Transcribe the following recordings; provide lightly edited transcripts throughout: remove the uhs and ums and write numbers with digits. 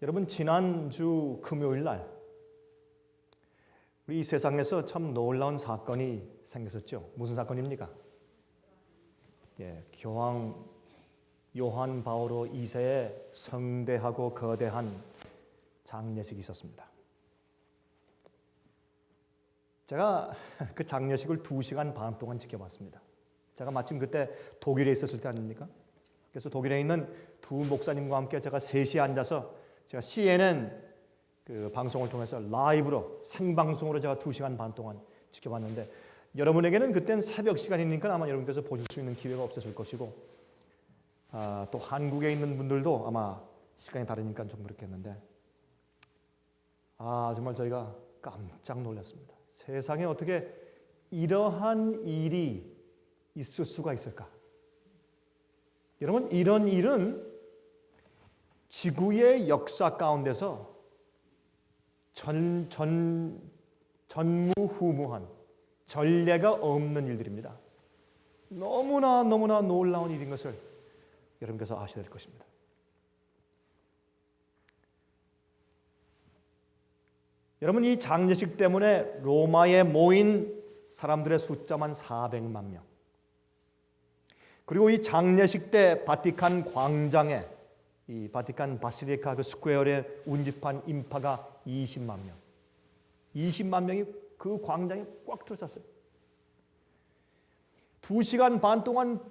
여러분, 지난주 금요일 날 우리 이 세상에서 참 놀라운 사건이 생겼었죠. 무슨 사건입니까? 교황 요한 바오로 2세의 성대하고 거대한 장례식이 있었습니다. 제가 그 장례식을 2시간 반 동안 지켜봤습니다. 제가 마침 그때 독일에 있었을 때 아닙니까? 그래서 독일에 있는 두 목사님과 함께 제가 셋이 앉아서 제가 CNN 그 방송을 통해서 라이브로 생방송으로 제가 2시간 반 동안 지켜봤는데, 여러분에게는 그땐 새벽 시간이니까 아마 여러분께서 보실 수 있는 기회가 없었을 것이고, 또 한국에 있는 분들도 아마 시간이 다르니까 좀 그렇겠는데, 정말 저희가 깜짝 놀랐습니다. 세상에 어떻게 이러한 일이 있을 수가 있을까? 여러분, 이런 일은 지구의 역사 가운데서 전무후무한 전례가 없는 일들입니다. 너무나 놀라운 일인 것을 여러분께서 아셔야 될 것입니다. 여러분, 이 장례식 때문에 로마에 모인 사람들의 숫자만 400만 명. 그리고 이 장례식 때 바티칸 광장에, 이 바티칸 바실리카 그 스퀘어에 운집한 인파가 20만 명. 20만 명이 그 광장에 꽉 들어찼어요. 2시간 반 동안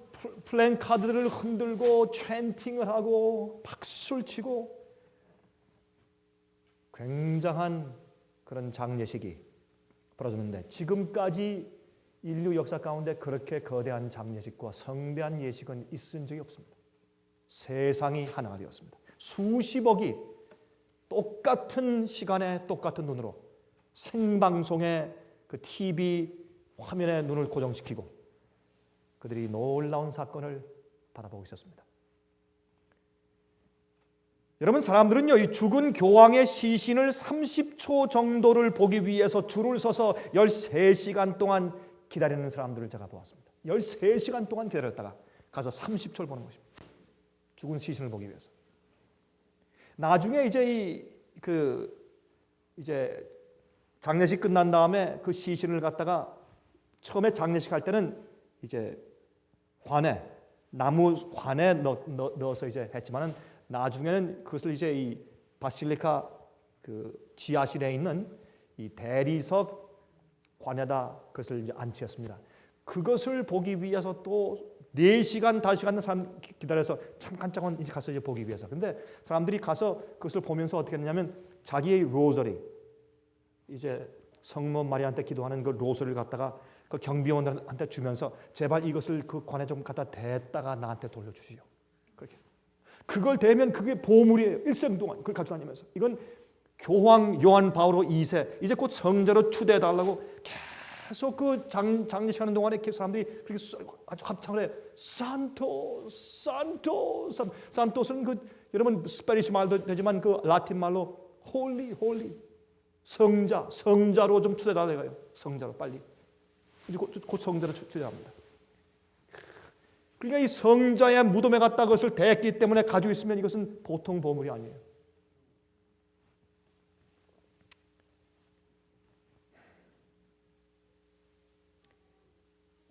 플랜카드를 흔들고 찬팅을 하고 박수를 치고 굉장한 그런 장례식이 벌어졌는데, 지금까지 인류 역사 가운데 그렇게 거대한 장례식과 성대한 예식은 있은 적이 없습니다. 세상이 하나가 되었습니다. 수십억이 똑같은 시간에 똑같은 눈으로 생방송에 그 TV 화면에 눈을 고정시키고 그들이 놀라운 사건을 바라보고 있었습니다. 여러분, 사람들은요, 이 죽은 교황의 시신을 30초 정도를 보기 위해서 줄을 서서 13시간 동안 기다리는 사람들을 제가 보았습니다. 13시간 동안 기다렸다가 가서 30초를 보는 것입니다. 죽은 시신을 보기 위해서. 나중에 이제 장례식 끝난 다음에 그 시신을 갖다가 처음에 장례식 할 때는 이제 나무 관에 넣어서 이제 했지만은, 나중에는 그것을 이제 이 바실리카 그 지하실에 있는 이 대리석 관에다 그것을 이제 안치했습니다. 그것을 보기 위해서 또 4시간, 5시간 사람 기다려서 잠깐 이제 가서 이제 보기 위해서. 근데 사람들이 가서 그것을 보면서 어떻게 했냐면, 자기의 로저리, 이제 성모 마리아한테 기도하는 그 로저리를 갖다가 그 경비원들한테 주면서, 제발 이것을 그 관에 좀 갖다 댔다가 나한테 돌려주시오. 그렇게. 그걸 대면 그게 보물이에요. 일생 동안 그걸 가지고 다니면서. 이건 교황 요한 바오로 2세 이제 곧 성자로 추대해달라고 계속 그 장례식하는 동안에 사람들이 그렇게 아주 합창을 해. 산토스는 그 여러분 스페니시 말도 되지만 그 라틴 말로 홀리 성자로 좀 추대해달라고요. 성자로 빨리. 이제 곧 성자로 추대합니다. 그러니까 이 성자의 무덤에 갔다 그것을 댔기 때문에 가지고 있으면 이것은 보통 보물이 아니에요.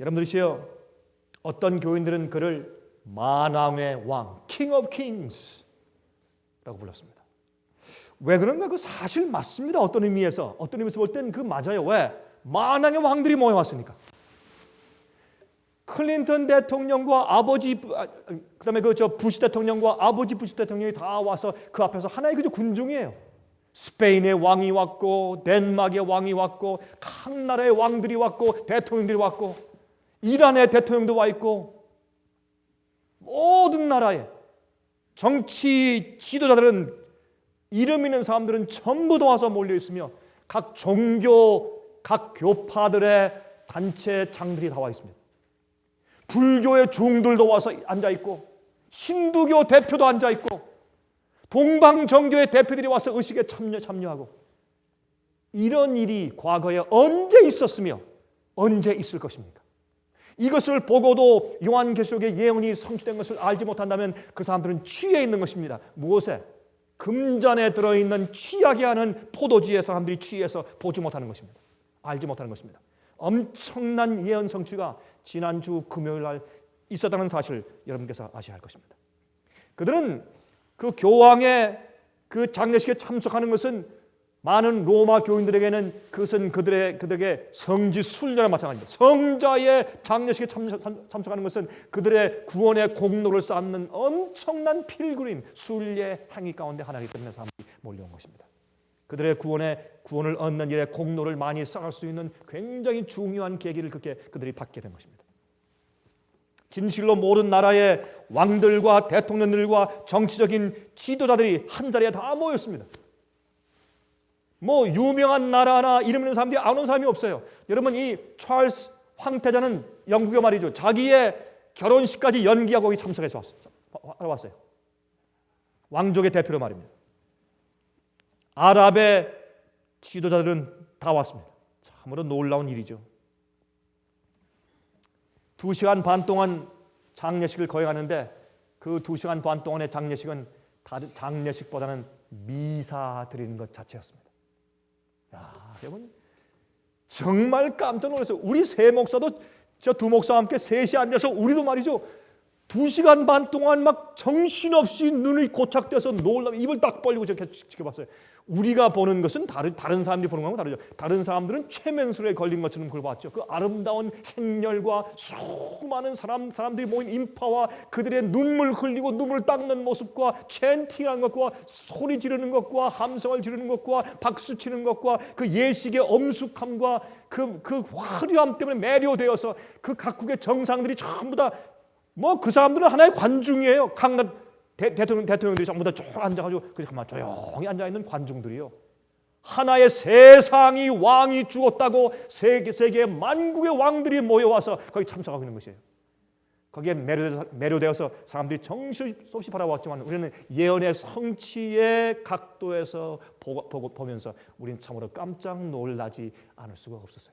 여러분들이시여, 어떤 교인들은 그를 만왕의 왕, King of Kings 라고 불렀습니다. 왜 그런가? 그 사실 맞습니다. 어떤 의미에서 볼 때는 그 맞아요. 왜? 만왕의 왕들이 모여왔으니까. 클린턴 대통령과 아버지, 그다음에 부시 대통령과 아버지 부시 대통령이 다 와서 그 앞에서 하나의 그저 군중이에요. 스페인의 왕이 왔고, 덴마크의 왕이 왔고, 각 나라의 왕들이 왔고, 대통령들이 왔고, 이란의 대통령도 와 있고, 모든 나라의 정치 지도자들은, 이름 있는 사람들은 전부 다 와서 몰려 있으며, 각 종교, 각 교파들의 단체 장들이 다 와 있습니다. 불교의 중들도 와서 앉아 있고, 힌두교 대표도 앉아 있고, 동방정교의 대표들이 와서 의식에 참여하고, 이런 일이 과거에 언제 있었으며 언제 있을 것입니까? 이것을 보고도 요한계시록의 예언이 성취된 것을 알지 못한다면 그 사람들은 취해 있는 것입니다. 무엇에? 금잔에 들어있는 취하게 하는 포도주에 사람들이 취해서 보지 못하는 것입니다. 알지 못하는 것입니다. 엄청난 예언 성취가 지난주 금요일 날 있었다는 사실 여러분께서 아셔야 할 것입니다. 그들은 그 교황의 그 장례식에 참석하는 것은 많은 로마 교인들에게는 그것은 그들에게 성지 순례와 마찬가지입니다. 성자의 장례식에 참석하는 것은 그들의 구원의 공로를 쌓는 엄청난 필그림, 순례 행위 가운데 하나이기 때문에 사람들이 몰려온 것입니다. 그들의 구원을 얻는 일에 공로를 많이 쌓을 수 있는 굉장히 중요한 계기를 그들이 받게 된 것입니다. 진실로 모든 나라의 왕들과 대통령들과 정치적인 지도자들이 한 자리에 다 모였습니다. 뭐 유명한 나라나 이름 있는 사람들이 안 온 사람이 없어요. 여러분, 이 찰스 황태자는 영국에 말이죠, 자기의 결혼식까지 연기하고 거기 참석해서 왔어요. 왕족의 대표로 말입니다. 아랍의 지도자들은 다 왔습니다. 참으로 놀라운 일이죠. 2시간 반 동안 장례식을 거행하는데 그 2시간 반 동안의 장례식은 다른 장례식보다는 미사 드리는 것 자체였습니다. 야, 여러분 정말 깜짝 놀랐어요. 우리 세 목사도 저 두 목사와 함께 셋이 앉아서 우리도 말이죠, 2시간 반 동안 막 정신없이 눈이 고착돼서 놀라 입을 딱 벌리고 지켜봤어요. 우리가 보는 것은 다른 사람들이 보는 거하고 다르죠. 다른 사람들은 최면술에 걸린 것처럼 그걸 봤죠. 그 아름다운 행렬과 수많은 사람들이 모인 인파와 그들의 눈물 흘리고 눈물 닦는 모습과 챈팅하는 것과 소리 지르는 것과 함성을 지르는 것과 박수 치는 것과 그 예식의 엄숙함과 그 화려함 때문에 매료되어서 그 각국의 정상들이 전부 다 뭐 그 사람들은 하나의 관중이에요. 각각 대통령들이 전부 다 쭉 앉아가지고 그냥 조용히 앉아있는 관중들이요. 하나의 세상이 왕이 죽었다고 세계의 만국의 왕들이 모여와서 거기 참석하고 있는 것이에요. 거기에 매료되어서 사람들이 정신없이 바라봤지만 우리는 예언의 성취의 각도에서 보면서 우리는 참으로 깜짝 놀라지 않을 수가 없었어요.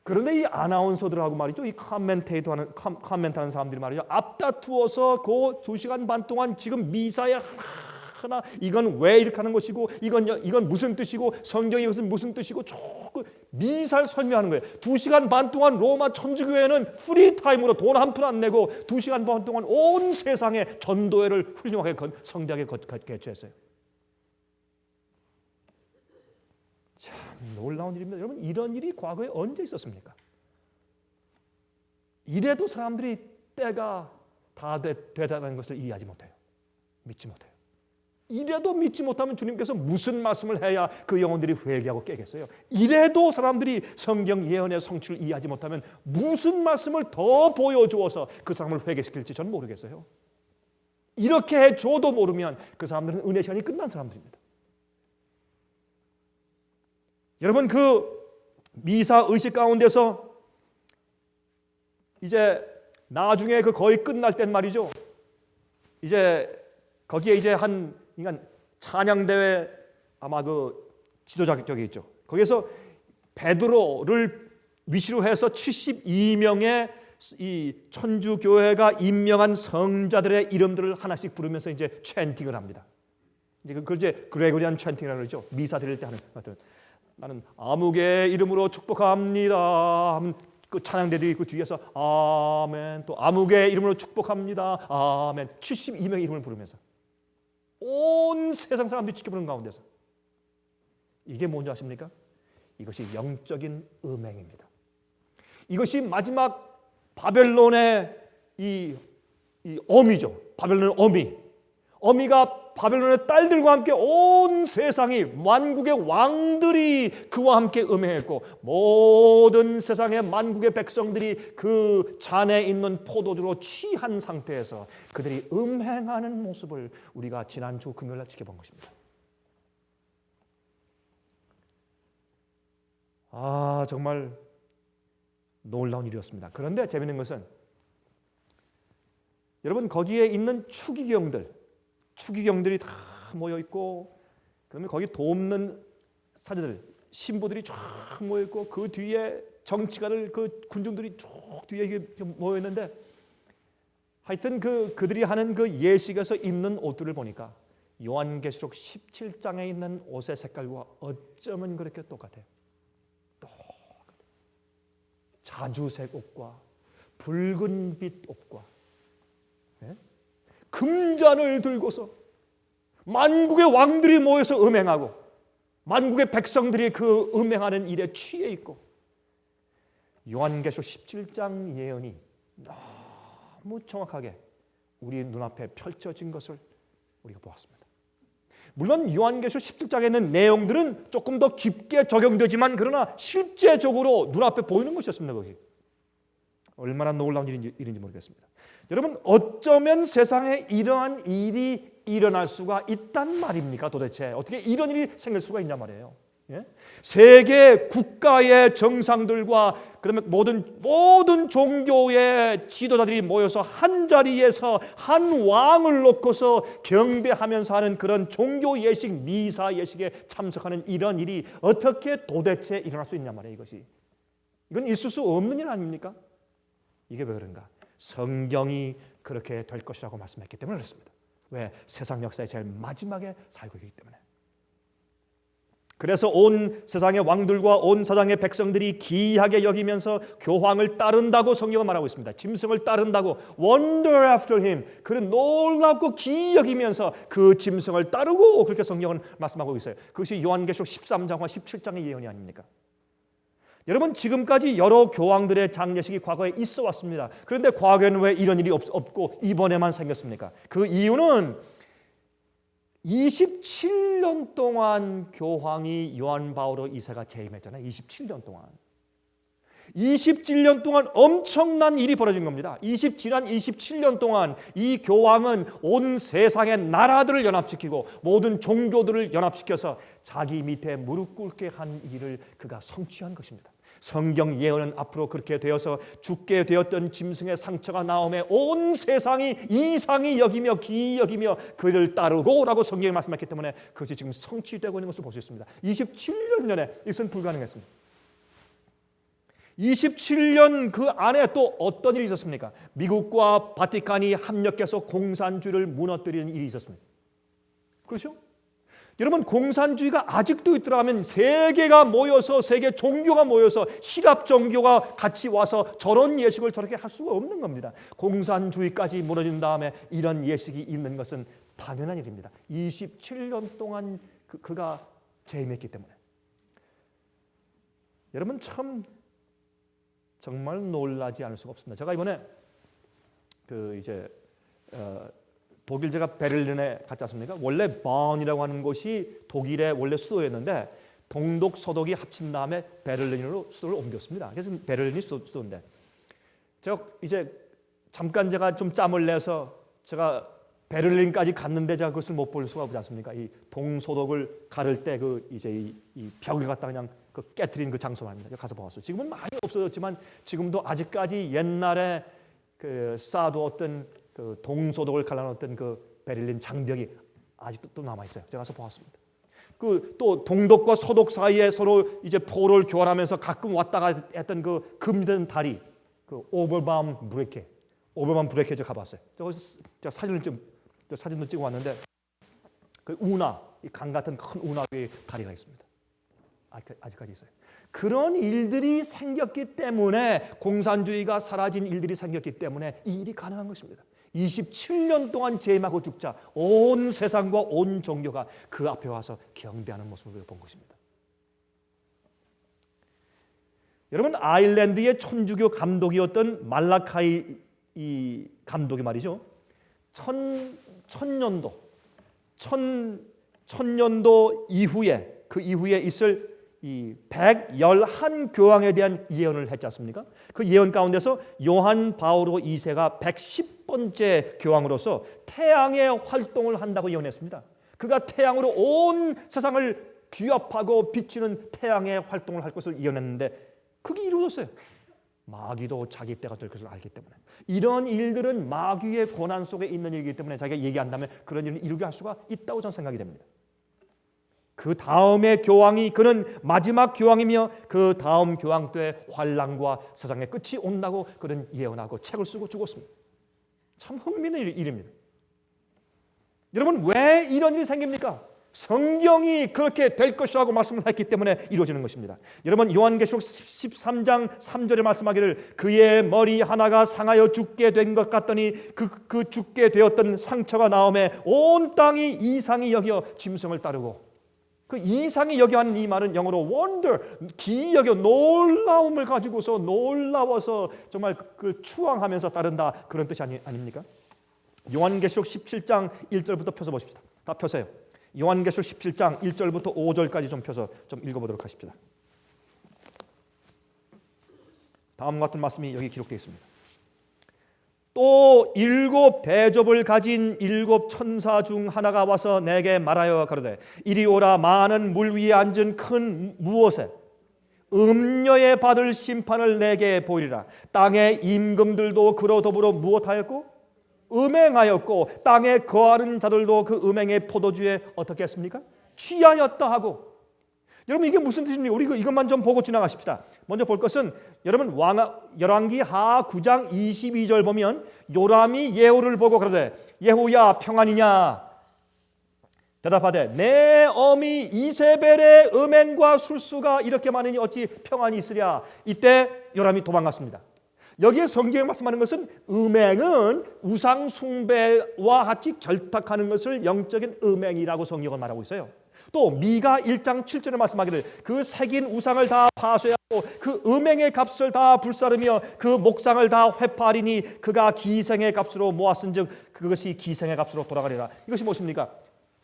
그런데 이 아나운서들하고 말이죠, 이 커멘트하는 사람들이 말이죠, 앞다투어서 그 2시간 반 동안 지금 미사에 하나 이건 왜 이렇게 하는 것이고 이건 무슨 뜻이고 성경이 이것은 무슨 뜻이고 조금 미사를 설명하는 거예요. 2시간 반 동안 로마 천주교회는 프리타임으로 돈 한 푼 안 내고 2시간 반 동안 온 세상에 전도회를 훌륭하게 성대하게 개최했어요. 참 놀라운 일입니다. 여러분, 이런 일이 과거에 언제 있었습니까? 이래도 사람들이 때가 다 되다는 것을 이해하지 못해요. 믿지 못해요. 이래도 믿지 못하면 주님께서 무슨 말씀을 해야 그 영혼들이 회개하고 깨겠어요? 이래도 사람들이 성경 예언의 성취를 이해하지 못하면 무슨 말씀을 더 보여주어서 그 사람을 회개시킬지 저는 모르겠어요. 이렇게 해줘도 모르면 그 사람들은 은혜 시간이 끝난 사람들입니다. 여러분, 그 미사 의식 가운데서 이제 나중에 그 거의 끝날 땐 말이죠, 이제 거기에 이제 한 인간 찬양대회 아마 그 지도자 격이 있죠. 거기에서 베드로를 위시로 해서 72명의 이 천주교회가 임명한 성자들의 이름들을 하나씩 부르면서 이제 챈팅을 합니다. 이제 그걸 이제 그레고리안 챈팅이라고 그러죠. 미사 드릴 때 하는 것들. 나는 아무개 이름으로 축복합니다 하면 그 찬양대들이 그 뒤에서 아멘, 또 아무개 이름으로 축복합니다 아멘, 72명의 이름을 부르면서 온 세상 사람들이 지켜보는 가운데서 이게 뭔지 아십니까? 이것이 영적인 음행입니다. 이것이 마지막 바벨론의 이 어미죠. 바벨론의 어미가 바벨론의 딸들과 함께 온 세상이 만국의 왕들이 그와 함께 음행했고 모든 세상의 만국의 백성들이 그 잔에 있는 포도주로 취한 상태에서 그들이 음행하는 모습을 우리가 지난주 금요일날 지켜본 것입니다. 아, 정말 놀라운 일이었습니다. 그런데 재미있는 것은 여러분, 거기에 있는 추기경들이 다 모여 있고, 그러면 거기 돕는 사제들, 신부들이 쫙 모여 있고, 그 뒤에 정치가들, 그 군중들이 쭉 뒤에 모여 있는데 하여튼 그들이 하는 그 예식에서 입는 옷들을 보니까 요한계시록 17장에 있는 옷의 색깔과 어쩌면 그렇게 똑같아요. 자주색 옷과 붉은빛 옷과 금잔을 들고서 만국의 왕들이 모여서 음행하고 만국의 백성들이 그 음행하는 일에 취해 있고 요한계시록 17장 예언이 너무 정확하게 우리 눈앞에 펼쳐진 것을 우리가 보았습니다. 물론 요한계시록 17장에 있는 내용들은 조금 더 깊게 적용되지만 그러나 실제적으로 눈앞에 보이는 것이었습니다. 거기 얼마나 놀라운 일인지 모르겠습니다. 여러분, 어쩌면 세상에 이러한 일이 일어날 수가 있단 말입니까? 도대체 어떻게 이런 일이 생길 수가 있냐 말이에요. 예? 세계 국가의 정상들과 그다음에 모든 종교의 지도자들이 모여서 한 자리에서 한 왕을 놓고서 경배하면서 하는 그런 종교 예식, 미사 예식에 참석하는 이런 일이 어떻게 도대체 일어날 수 있냐 말이에요. 이건 있을 수 없는 일 아닙니까? 이게 왜 그런가? 성경이 그렇게 될 것이라고 말씀했기 때문에 그렇습니다. 왜? 세상 역사의 제일 마지막에 살고 있기 때문에. 그래서 온 세상의 왕들과 온 세상의 백성들이 기이하게 여기면서 교황을 따른다고 성경은 말하고 있습니다. 짐승을 따른다고 wonder after him. 그는 놀랍고 기이 여기면서 그 짐승을 따르고 그렇게 성경은 말씀하고 있어요. 그것이 요한계시록 13장과 17장의 예언이 아닙니까? 여러분, 지금까지 여러 교황들의 장례식이 과거에 있어 왔습니다. 그런데 과거에는 왜 이런 일이 없고 이번에만 생겼습니까? 그 이유는 27년 동안 교황이 요한 바오로 2세가 재임했잖아요. 27년 동안 엄청난 일이 벌어진 겁니다. 지난 27년 동안 이 교황은 온 세상의 나라들을 연합시키고 모든 종교들을 연합시켜서 자기 밑에 무릎 꿇게 한 일을 그가 성취한 것입니다. 성경 예언은 앞으로 그렇게 되어서 죽게 되었던 짐승의 상처가 나오매 온 세상이 이상히 여기며 기이 여기며 그를 따르고 라고 성경이 말씀했기 때문에 그것이 지금 성취되고 있는 것을 볼 수 있습니다. 27년 전에 이것은 불가능했습니다. 27년 그 안에 또 어떤 일이 있었습니까? 미국과 바티칸이 합력해서 공산주의를 무너뜨리는 일이 있었습니다. 그렇죠? 여러분, 공산주의가 아직도 있더라면 세계가 모여서 세계 종교가 모여서 히랍 종교가 같이 와서 저런 예식을 저렇게 할 수가 없는 겁니다. 공산주의까지 무너진 다음에 이런 예식이 있는 것은 당연한 일입니다. 27년 동안 그가 재임했기 때문에. 여러분, 정말 놀라지 않을 수가 없습니다. 제가 이번에 독일 제가 베를린에 갔지 않습니까? 원래 번이라고 하는 곳이 독일의 원래 수도였는데 동독 서독이 합친 다음에 베를린으로 수도를 옮겼습니다. 그래서 베를린이 수도인데 제가 잠깐 좀 짬을 내서 제가 베를린까지 갔는데 제가 그것을 못 볼 수가 없지 않습니까? 이 동서독을 가를 때 이 벽을 갖다 그냥 깨트린 그 장소 말입니다. 가서 보았어요. 지금은 많이 없어졌지만 지금도 아직까지 옛날에 쌓아두었던 그 동서독을 갈라놓았던 그 베를린 장벽이 아직도 또 남아 있어요. 제가 가서 보았습니다. 또 동독과 서독 사이에 서로 이제 포로를 교환하면서 가끔 왔다가 했던 그 금된 다리, 그 오버밤 브레케 제가 가봤어요. 제가 사진도 찍어 왔는데 그 운하, 이 강 같은 큰 운하 위에 다리가 있습니다. 아직까지 있어요. 그런 일들이 생겼기 때문에 공산주의가 사라진 일들이 생겼기 때문에 이 일이 가능한 것입니다. 27년 동안 재임하고 죽자 온 세상과 온 종교가 그 앞에 와서 경배하는 모습을 본 것입니다. 여러분, 아일랜드의 천주교 감독이었던 말라카이 이 감독이 말이죠. 천년도 이후에 그 이후에 있을 이 111교황에 대한 예언을 했지 않습니까? 그 예언 가운데서 요한 바오로 2세가 110번째 교황으로서 태양의 활동을 한다고 예언했습니다. 그가 태양으로 온 세상을 귀합하고 비추는 태양의 활동을 할 것을 예언했는데 그게 이루어졌어요. 마귀도 자기 때가 될 것을 알기 때문에. 이런 일들은 마귀의 고난 속에 있는 일이기 때문에 자기가 얘기한다면 그런 일을 이루게 할 수가 있다고 저는 생각이 됩니다. 그 다음의 교황이 그는 마지막 교황이며 그 다음 교황 때 환란과 세상의 끝이 온다고 그는 예언하고 책을 쓰고 죽었습니다. 참 흥미있는 일입니다. 여러분, 왜 이런 일이 생깁니까? 성경이 그렇게 될 것이라고 말씀을 했기 때문에 이루어지는 것입니다. 여러분, 요한계시록 13장 3절에 말씀하기를 그의 머리 하나가 상하여 죽게 된 것 같더니 그 죽게 되었던 상처가 나오매 온 땅이 이상히 여겨 짐승을 따르고, 그 이상히 여겨 하는 이 말은 영어로 wonder, 기이 여겨 놀라움을 가지고서 놀라워서 정말 그 추앙하면서 따른다, 그런 뜻이 아닙니까? 요한계시록 17장 1절부터 펴서 보십시다. 다 펴세요. 요한계시록 17장 1절부터 5절까지 좀 펴서 좀 읽어보도록 하십시다. 다음과 같은 말씀이 여기 기록되어 있습니다. 또 7 대접을 가진 7 천사 중 하나가 와서 내게 말하여 가로되 이리 오라. 많은 물 위에 앉은 큰 무엇에 음녀에 받을 심판을 내게 보이리라. 땅의 임금들도 그로 더불어 무엇하였고 음행하였고 땅에 거하는 자들도 그 음행의 포도주에 어떻게 했습니까? 취하였다 하고. 여러분, 이게 무슨 뜻입니까? 우리 이것만 좀 보고 지나가십시다. 먼저 볼 것은 여러분, 열왕기 하 9장 22절 보면 요람이 예후를 보고 그러되 예후야 평안이냐? 대답하되 내 어미 이세벨의 음행과 술수가 이렇게 많으니 어찌 평안이 있으랴. 이때 요람이 도망갔습니다. 여기에 성경에 말씀하는 것은 음행은 우상 숭배와 같이 결탁하는 것을 영적인 음행이라고 성경은 말하고 있어요. 또 미가 1장 7절에 말씀하기를 그 새긴 우상을 다 파쇄하고 그 음행의 값을 다 불사르며 그 목상을 다 회파하리니 그가 기생의 값으로 모았은즉 그것이 기생의 값으로 돌아가리라. 이것이 무엇입니까?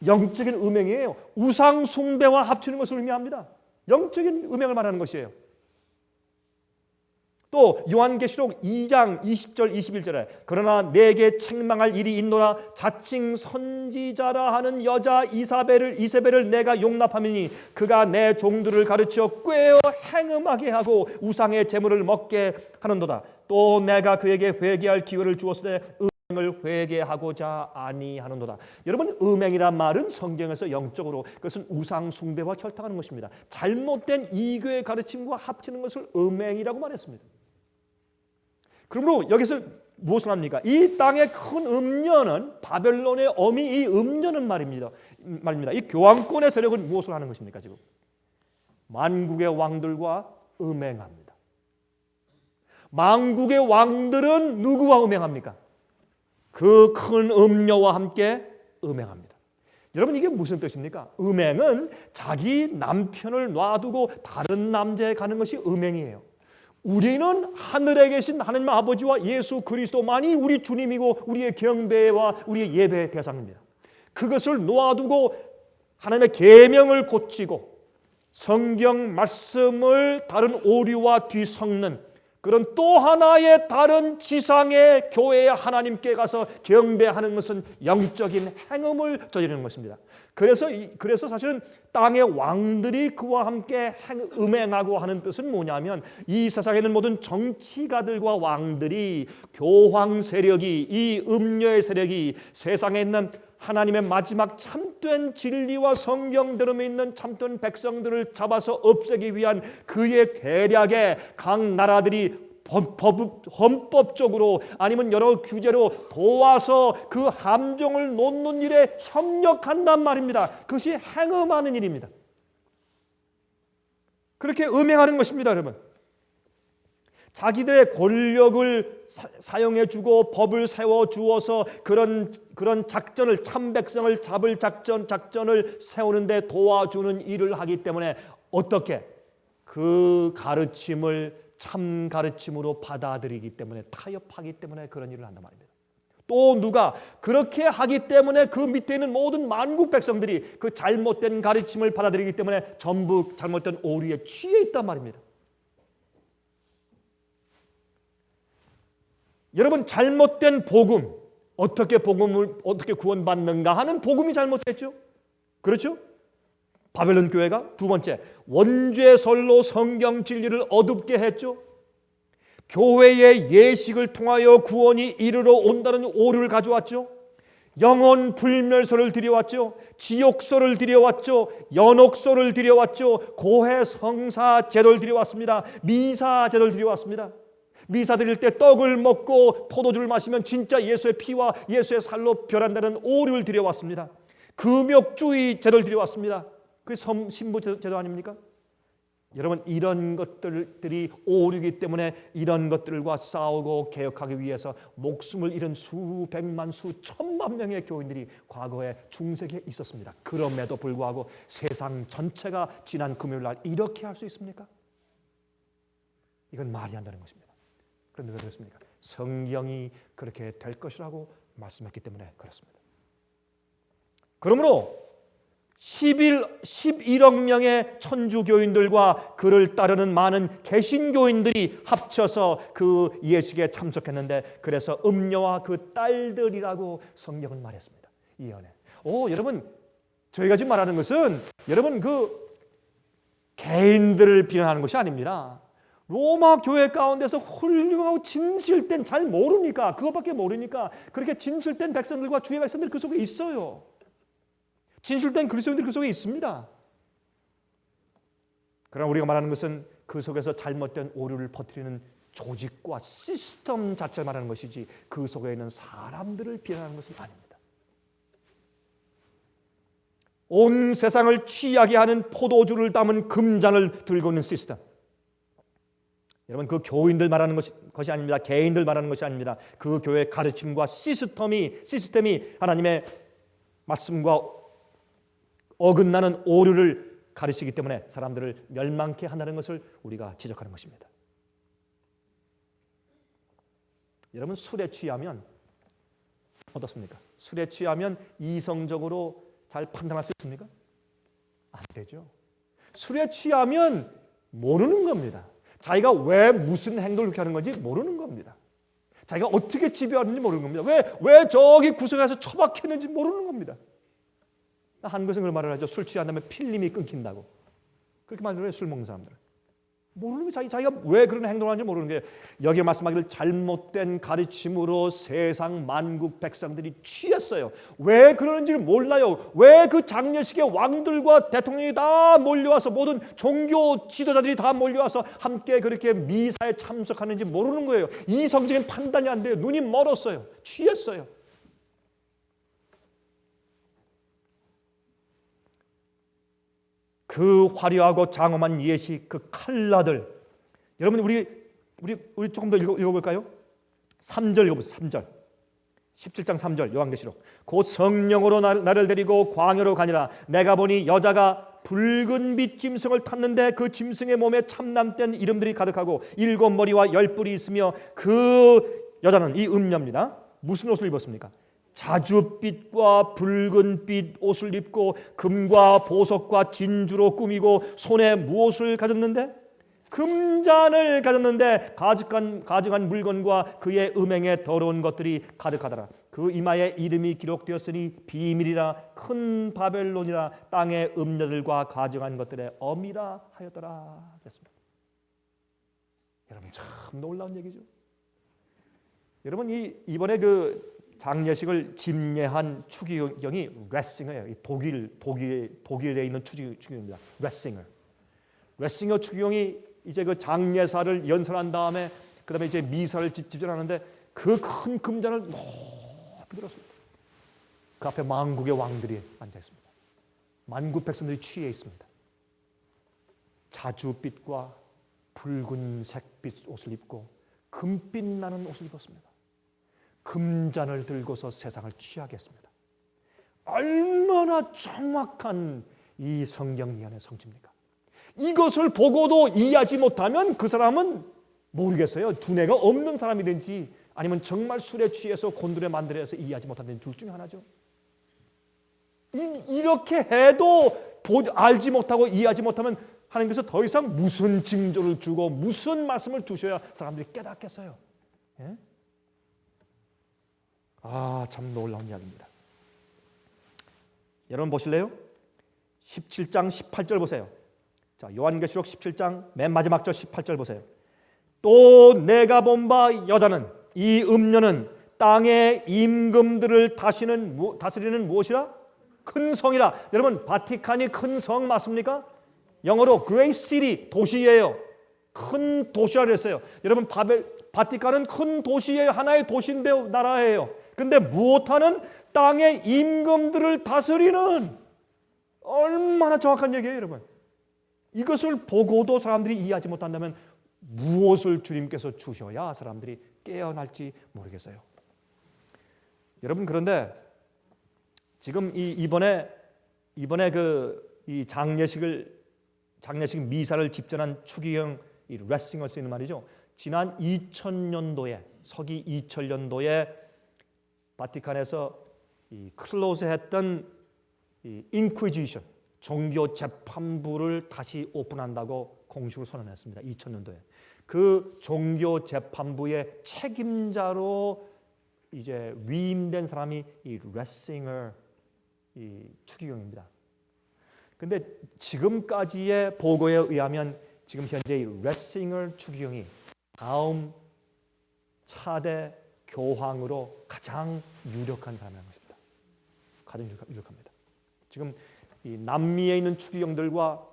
영적인 음행이에요. 우상 숭배와 합치는 것을 의미합니다. 영적인 음행을 말하는 것이에요. 또 요한계시록 2장 20절 21절에 그러나 내게 책망할 일이 있노라. 자칭 선지자라 하는 여자 이세벨을 내가 용납하미니 그가 내 종들을 가르쳐 꾀어 행음하게 하고 우상의 재물을 먹게 하는도다. 또 내가 그에게 회개할 기회를 주었으되 음행을 회개하고자 아니하는도다. 여러분, 음행이란 말은 성경에서 영적으로 그것은 우상 숭배와 결탁하는 것입니다. 잘못된 이교의 가르침과 합치는 것을 음행이라고 말했습니다. 그러므로 여기서 무엇을 합니까? 이 땅의 큰 음녀는 바벨론의 어미 이 음녀는 말입니다. 이 교황권의 세력은 무엇을 하는 것입니까? 지금 만국의 왕들과 음행합니다. 만국의 왕들은 누구와 음행합니까? 그 큰 음녀와 함께 음행합니다. 여러분, 이게 무슨 뜻입니까? 음행은 자기 남편을 놔두고 다른 남자에 가는 것이 음행이에요. 우리는 하늘에 계신 하나님 아버지와 예수 그리스도만이 우리 주님이고 우리의 경배와 우리의 예배의 대상입니다. 그것을 놓아두고 하나님의 계명을 고치고 성경 말씀을 다른 오류와 뒤섞는 그런 또 하나의 다른 지상의 교회의 하나님께 가서 경배하는 것은 영적인 행음을 저지르는 것입니다. 그래서 사실은 땅의 왕들이 그와 함께 음행하고 하는 뜻은 뭐냐면 이 세상에는 모든 정치가들과 왕들이 교황 세력이 이 음녀의 세력이 세상에 있는 하나님의 마지막 참된 진리와 성경대로 있는 참된 백성들을 잡아서 없애기 위한 그의 계략에 각 나라들이 헌법적으로 아니면 여러 규제로 도와서 그 함정을 놓는 일에 협력한단 말입니다. 그것이 행음하는 일입니다. 그렇게 음행하는 것입니다, 여러분. 자기들의 권력을 사용해주고 법을 세워주어서 그런 작전을 참백성을 잡을 작전을 세우는데 도와주는 일을 하기 때문에 어떻게 그 가르침을 참 가르침으로 받아들이기 때문에 타협하기 때문에 그런 일을 한단 말입니다. 또 누가 그렇게 하기 때문에 그 밑에 있는 모든 만국 백성들이 그 잘못된 가르침을 받아들이기 때문에 전부 잘못된 오류에 취해 있단 말입니다. 여러분, 잘못된 복음, 어떻게 구원받는가 하는 복음이 잘못됐죠. 그렇죠? 바벨론 교회가 두 번째, 원죄설로 성경 진리를 어둡게 했죠. 교회의 예식을 통하여 구원이 이르러 온다는 오류를 가져왔죠. 영혼 불멸설을 드려왔죠. 지옥설을 드려왔죠. 연옥설을 드려왔죠. 고해 성사 제도를 드려왔습니다. 미사 제도를 드려왔습니다. 미사 드릴 때 떡을 먹고 포도주를 마시면 진짜 예수의 피와 예수의 살로 변한다는 오류를 드려왔습니다. 금욕주의 제도를 드려왔습니다. 그게 신부 제도 아닙니까? 여러분, 이런 것들이 오류이기 때문에 이런 것들과 싸우고 개혁하기 위해서 목숨을 잃은 수백만 수천만 명의 교인들이 과거에 중세기에 있었습니다. 그럼에도 불구하고 세상 전체가 지난 금요일 날 이렇게 할 수 있습니까? 이건 말이 안 되는 것입니다. 그런데 왜 그렇습니까? 성경이 그렇게 될 것이라고 말씀했기 때문에 그렇습니다. 그러므로 11억 명의 천주교인들과 그를 따르는 많은 개신교인들이 합쳐서 그 예식에 참석했는데, 그래서 음녀와 그 딸들이라고 성경은 말했습니다. 이 연애. 여러분, 저희가 지금 말하는 것은 여러분 그 개인들을 비난하는 것이 아닙니다. 로마 교회 가운데서 훌륭하고 진실된, 잘 모르니까, 그것밖에 모르니까 그렇게 진실된 백성들과 주의 백성들이 그 속에 있어요. 진실된 그리스도인들이 그 속에 있습니다. 그러나 우리가 말하는 것은 그 속에서 잘못된 오류를 퍼뜨리는 조직과 시스템 자체를 말하는 것이지, 그 속에 있는 사람들을 비난하는 것은 아닙니다. 온 세상을 취하게 하는 포도주를 담은 금잔을 들고 있는 시스템. 여러분, 그 교인들 말하는 것이 아닙니다. 개인들 말하는 것이 아닙니다. 그 교회의 가르침과 시스템이 하나님의 말씀과 어긋나는 오류를 가르치기 때문에 사람들을 멸망케 한다는 것을 우리가 지적하는 것입니다. 여러분, 술에 취하면 어떻습니까? 술에 취하면 이성적으로 잘 판단할 수 있습니까? 안 되죠. 술에 취하면 모르는 겁니다. 자기가 왜 무슨 행동을 그렇게 하는 건지 모르는 겁니다. 자기가 어떻게 지배하는지 모르는 겁니다. 왜 저기 구석에서 처박혔는지 모르는 겁니다. 한국에서는 그런 말을 하죠. 술 취한다면 필름이 끊긴다고. 그렇게 말을 해요. 술 먹는 사람들은. 모르는 게 자기가 왜 그런 행동을 하는지 모르는 게, 여기에 말씀하기를 잘못된 가르침으로 세상 만국 백성들이 취했어요. 왜 그러는지를 몰라요. 왜 그 장례식에 왕들과 대통령이 다 몰려와서, 모든 종교 지도자들이 다 몰려와서 함께 그렇게 미사에 참석하는지 모르는 거예요. 이성적인 판단이 안 돼요. 눈이 멀었어요. 취했어요. 그 화려하고 장엄한 예식, 그 칼라들. 여러분, 우리 조금 더 읽어볼까요? 3절 읽어보세요. 3절. 17장 3절 요한계시록. 곧 성령으로 나를 데리고 광야로 가니라. 내가 보니 여자가 붉은 빛 짐승을 탔는데 그 짐승의 몸에 참남된 이름들이 가득하고 7 머리와 10뿔이 있으며, 그 여자는, 이 음녀입니다, 무슨 옷을 입었습니까? 자줏빛과 붉은빛 옷을 입고 금과 보석과 진주로 꾸미고 손에 무엇을 가졌는데? 금잔을 가졌는데 가증한 물건과 그의 음행에 더러운 것들이 가득하더라. 그 이마에 이름이 기록되었으니 비밀이라 큰 바벨론이라 땅의 음녀들과 가증한 것들의 어미라 하였더라. 그랬습니다. 여러분, 참 놀라운 얘기죠. 여러분, 이번에 그 장례식을 집례한 추기경이 렛싱어예요. 독일에 있는 추기경입니다. 렛싱어 추기경이 이제 그 장례사를 연설한 다음에 그다음에 이제 미사를 집전하는데, 그 큰 금잔을 높이 들었습니다. 그 앞에 만국의 왕들이 앉아 있습니다. 만국 백성들이 취해 있습니다. 자줏빛과 붉은색빛 옷을 입고 금빛 나는 옷을 입었습니다. 금잔을 들고서 세상을 취하게 했습니다. 얼마나 정확한 이 성경 예언의 성취입니까? 이것을 보고도 이해하지 못하면 그 사람은 모르겠어요. 두뇌가 없는 사람이든지 아니면 정말 술에 취해서 곤두레 만들어서 이해하지 못하는 둘 중에 하나죠. 이렇게 해도 알지 못하고 이해하지 못하면 하나님께서 더 이상 무슨 징조를 주고 무슨 말씀을 주셔야 사람들이 깨닫겠어요. 예? 참 놀라운 이야기입니다. 여러분 보실래요? 17장 18절 보세요. 자, 요한계시록 17장 맨 마지막 절 18절 보세요. 또 내가 본 바 여자는, 이 음녀는 땅의 임금들을 다스리는 무엇이라? 큰 성이라. 여러분, 바티칸이 큰 성 맞습니까? 영어로 Great City, 도시예요. 큰 도시라 그랬어요. 여러분, 바티칸은 큰 도시의 하나의 도시인데 나라예요. 근데 무엇하는 땅의 임금들을 다스리는 얼마나 정확한 얘기예요, 여러분. 이것을 보고도 사람들이 이해하지 못한다면 무엇을 주님께서 주셔야 사람들이 깨어날지 모르겠어요. 여러분, 그런데 지금 이번에 이 장례식 미사를 집전한 추기경 이 레싱을 쓰는 말이죠. 지난 2000년도에 서기 2000년도에 바티칸에서 이 클로즈했던 이 인퀴지션 종교 재판부를 다시 오픈한다고 공식으로 선언했습니다. 2000년도에 그 종교 재판부의 책임자로 이제 위임된 사람이 이 레싱을 이 추기경입니다. 근데 지금까지의 보고에 의하면 지금 현재 이 레싱을 추기경이 다음 차대 교황으로 가장 유력한 사람이라는 것입니다. 가장 유력합니다. 지금 이 남미에 있는 추기경들과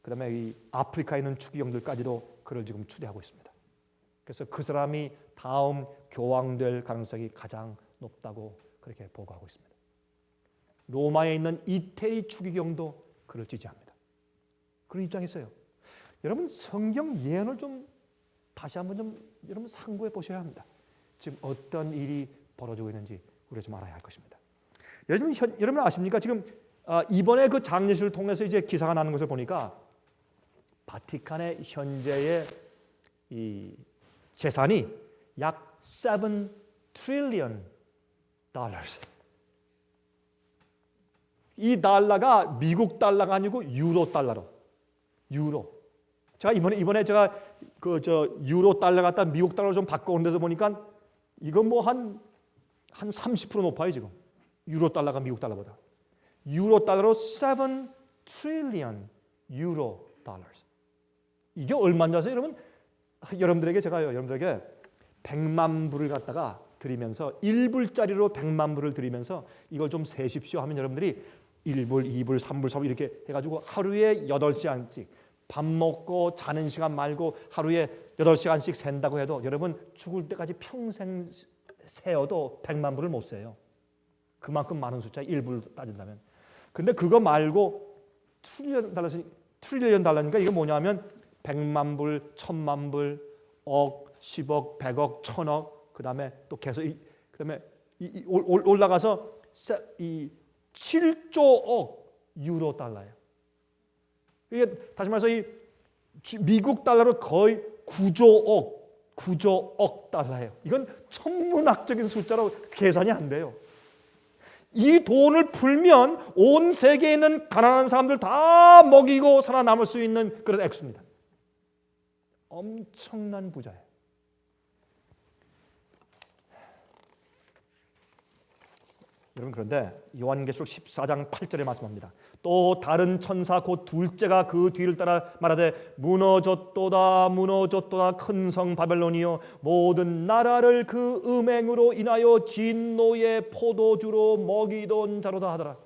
그다음에 이 아프리카에 있는 추기경들까지도 그를 지금 추대하고 있습니다. 그래서 그 사람이 다음 교황 될 가능성이 가장 높다고 그렇게 보고하고 있습니다. 로마에 있는 이태리 추기경도 그를 지지합니다. 그런 입장이 있어요. 여러분, 성경 예언을 좀 다시 한번 좀 여러분 상고해 보셔야 합니다. 지금 어떤 일이 벌어지고 있는지 우리가 좀 알아야 할 것입니다. 여러분 아십니까? 지금 이번에 그 장례식을 통해서 이제 기사가 나는 것을 보니까 바티칸의 현재의 이 재산이 약 7 trillion dollars. 이 달러가 미국 달러가 아니고 유로 달러로. 유로. 제가 이번에 제가 유로 달러 갖다 미국 달러로 좀 바꿔온 데서 보니까 이건 뭐 한 30% 높아요, 지금. 유로 달러가 미국 달러보다. 유로 달러로 7 trillion 유로 dollars. 이게 얼마인지 아세요, 여러분? 여러분들에게 100만 불을 갖다가 드리면서 1불짜리로 100만 불을 드리면서 이걸 좀 세십시오 하면 여러분들이 1불, 2불, 3불, 4불 이렇게 해가지고 하루에 8시간씩 밥 먹고 자는 시간 말고 하루에 8시간씩 샌다고 해도 여러분 죽을 때까지 평생 세어도 100만 불을 못 세요. 그만큼 많은 숫자 1불 따진다면. 근데 그거 말고 트릴리언 달러니까 이게 뭐냐면 100만 불, 1000만 불, 억, 10억, 100억, 1000억 그다음에 또 계속 그다음에 올라가서 이 7조억 유로 달러예요. 이게 다시 말해서 이 미국 달러로 거의 9조억 달러예요. 이건 천문학적인 숫자로 계산이 안 돼요. 이 돈을 풀면 온 세계에 있는 가난한 사람들 다 먹이고 살아남을 수 있는 그런 액수입니다. 엄청난 부자예요. 여러분, 그런데 요한계시록 14장 8절에 말씀합니다. 또 다른 천사 곧 둘째가 그 뒤를 따라 말하되 무너졌도다 무너졌도다 큰 성 바벨론이요 모든 나라를 그 음행으로 인하여 진노의 포도주로 먹이던 자로다 하더라.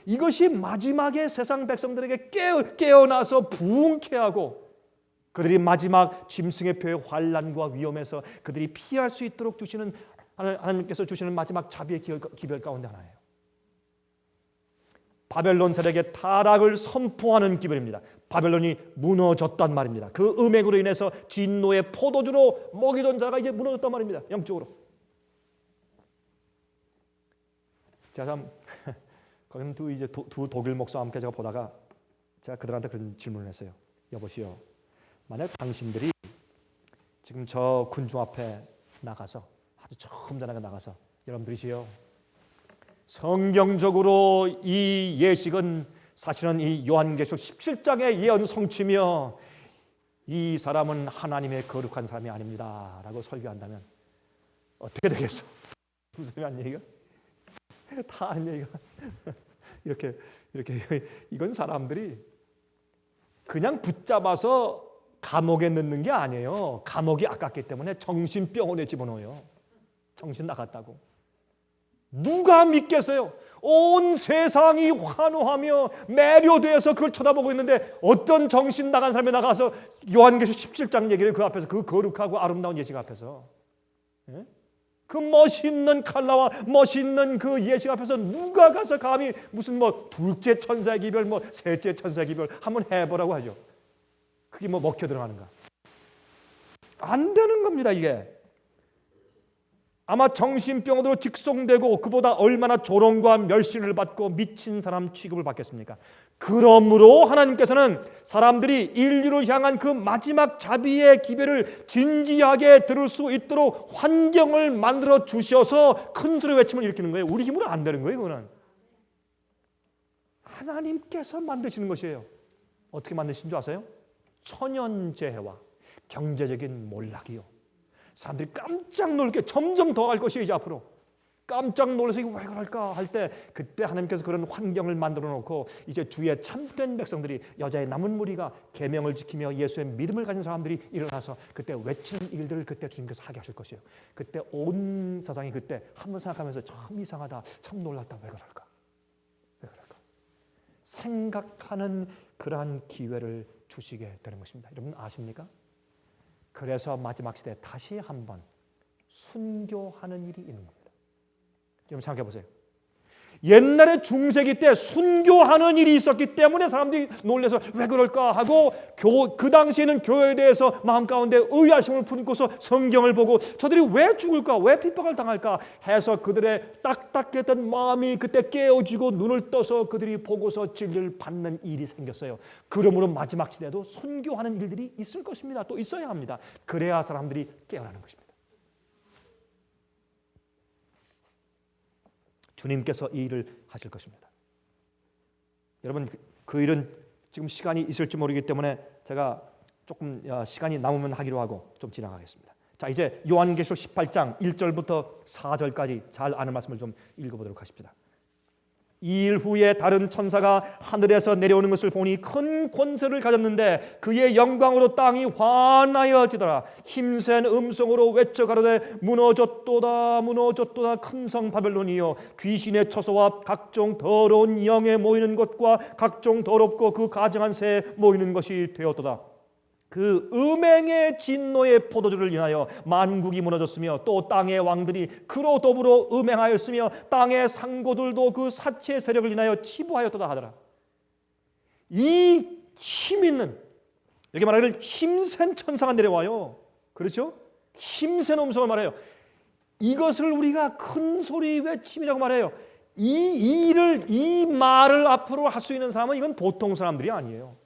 이것이 마지막에 세상 백성들에게 깨어나서 부흥케 하고 그들이 마지막 짐승의 표의 환난과 위험에서 그들이 피할 수 있도록 주시는 하나님께서 주시는 마지막 자비의 기별 가운데 하나예요. 바벨론 세력의 타락을 선포하는 기별입니다. 바벨론이 무너졌단 말입니다. 그 음행으로 인해서 진노의 포도주로 먹이던 자가 이제 무너졌단 말입니다. 영적으로. 제가 참 거기는 두 독일 목사와 함께 제가 보다가 제가 그들한테 그런 질문을 했어요. 여보시오, 만약 당신들이 지금 저 군중 앞에 나가서 아주 처음 전화가 나가서 여러분들이시요, 성경적으로 이 예식은 사실은 이 요한계시록 17장의 예언 성취며 이 사람은 하나님의 거룩한 사람이 아닙니다 라고 설교한다면 어떻게 되겠어? 무슨 소리 한 얘기가? 다 한 얘기가 이렇게 이건 사람들이 그냥 붙잡아서 감옥에 넣는 게 아니에요. 감옥이 아깝기 때문에 정신병원에 집어넣어요. 정신 나갔다고. 누가 믿겠어요? 온 세상이 환호하며 매료되어서 그걸 쳐다보고 있는데 어떤 정신 나간 사람이 나가서 요한계시록 17장 얘기를 그 앞에서, 그 거룩하고 아름다운 예식 앞에서, 예? 그 멋있는 칼라와 멋있는 그 예식 앞에서 누가 가서 감히 무슨 뭐 둘째 천사의 기별, 뭐 셋째 천사의 기별 한번 해보라고 하죠. 그게 뭐 먹혀 들어가는가? 안 되는 겁니다. 이게 아마 정신병으로 직송되고 그보다 얼마나 조롱과 멸시를 받고 미친 사람 취급을 받겠습니까? 그러므로 하나님께서는 사람들이 인류를 향한 그 마지막 자비의 기별을 진지하게 들을 수 있도록 환경을 만들어 주셔서 큰 소리 외침을 일으키는 거예요. 우리 힘으로 안 되는 거예요. 그거는 하나님께서 만드시는 것이에요. 어떻게 만드신 줄 아세요? 천연재해와 경제적인 몰락이요. 사람들이 깜짝 놀게 점점 더 갈 것이에요. 이제 앞으로 깜짝 놀라서 이거 왜 그럴까 할 때, 그때 하나님께서 그런 환경을 만들어 놓고 이제 주의 참된 백성들이, 여자의 남은 무리가 계명을 지키며 예수의 믿음을 가진 사람들이 일어나서 그때 외치는 일들을 그때 주님께서 하게 하실 것이에요. 그때 온 세상이 그때 한번 생각하면서 참 이상하다, 참 놀랐다, 왜 그럴까, 왜 그럴까 생각하는 그러한 기회를 주시게 되는 것입니다. 여러분 아십니까? 그래서 마지막 시대에 다시 한번 순교하는 일이 있는 겁니다. 여러분 생각해 보세요. 옛날에 중세기 때 순교하는 일이 있었기 때문에 사람들이 놀라서 왜 그럴까 하고 그 당시에는 교회에 대해서 마음 가운데 의아심을 품고서 성경을 보고 저들이 왜 죽을까, 왜 핍박을 당할까 해서 그들의 딱딱했던 마음이 그때 깨어지고 눈을 떠서 그들이 보고서 진리를 받는 일이 생겼어요. 그러므로 마지막 시대에도 순교하는 일들이 있을 것입니다. 또 있어야 합니다. 그래야 사람들이 깨어나는 것입니다. 주님께서 이 일을 하실 것입니다. 여러분 그 일은 지금 시간이 있을지 모르기 때문에 제가 조금 시간이 남으면 하기로 하고 좀 지나가겠습니다. 자, 이제 요한계시록 18장 1절부터 4절까지 잘 아는 말씀을 좀 읽어보도록 하십시다. 이 일 후에 다른 천사가 하늘에서 내려오는 것을 보니 큰 권세를 가졌는데 그의 영광으로 땅이 환하여지더라. 힘센 음성으로 외쳐 가로되 무너졌도다 무너졌도다 큰 성 바벨론이여, 귀신의 처소와 각종 더러운 영에 모이는 것과 각종 더럽고 그 가증한 새에 모이는 것이 되었도다. 그 음행의 진노의 포도주를 인하여 만국이 무너졌으며 또 땅의 왕들이 그로 더불어 음행하였으며 땅의 상고들도 그 사체 세력을 인하여 치부하였도다 하더라. 이 힘 있는, 여기 말하기를 힘센 천사가 내려와요. 그렇죠? 힘센 음성을 말해요. 이것을 우리가 큰 소리 외침이라고 말해요. 이 말을 앞으로 할 수 있는 사람은 이건 보통 사람들이 아니에요.